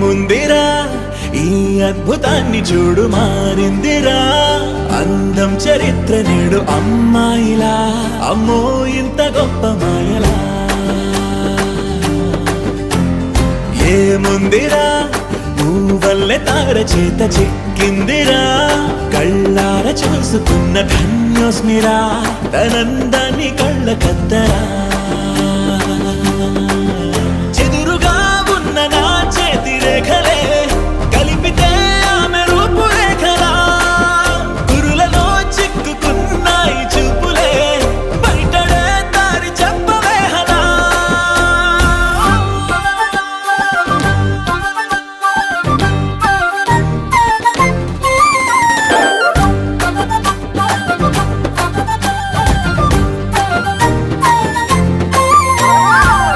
ఏముందిరా ఈ అద్భుతాన్ని చూడు మారిందిరా అందం చరిత్ర నేడు అమ్మాయిలా అమ్మో ఇంత గొప్ప మాయలా ఏముందిరా నువ్వల్లే తార చేత చిక్కిందిరా కళ్ళార చూసుకున్న ధన్యోస్మిరా తనందాన్ని కళ్ళ కద్దరా